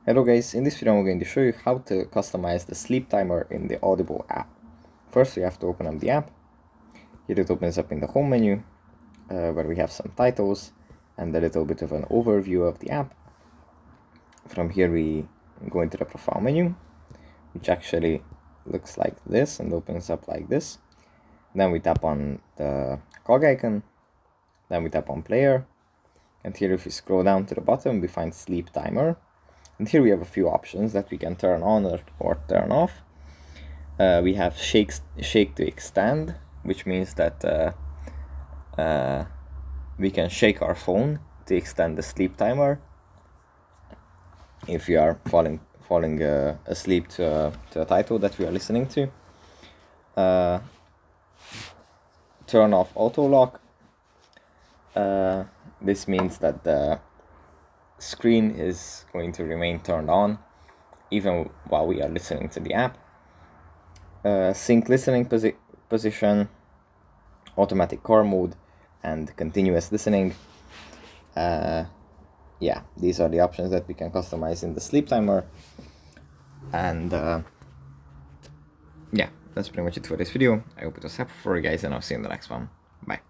Hello guys, in this video I'm going to show you how to customize the sleep timer in the Audible app. First we have to open up the app. Here it opens up in the home menu where we have some titles and a little bit of an overview of the app. From here we go into the profile menu, which actually looks like this and opens up like this. Then we tap on the cog icon, then we tap on player, and here if we scroll down to the bottom we find sleep timer. And here we have a few options that we can turn on or turn off. We have shake to extend, which means that we can shake our phone to extend the sleep timer if we are falling asleep to a title that we are listening to. Turn off auto lock. This means that the screen is going to remain turned on even while we are listening to the app. Sync listening position, automatic car mode, and continuous listening. Yeah, these are the options that we can customize in the sleep timer. And yeah, that's pretty much it for this video. I hope it was helpful for you guys, and I'll see you in the next one. Bye.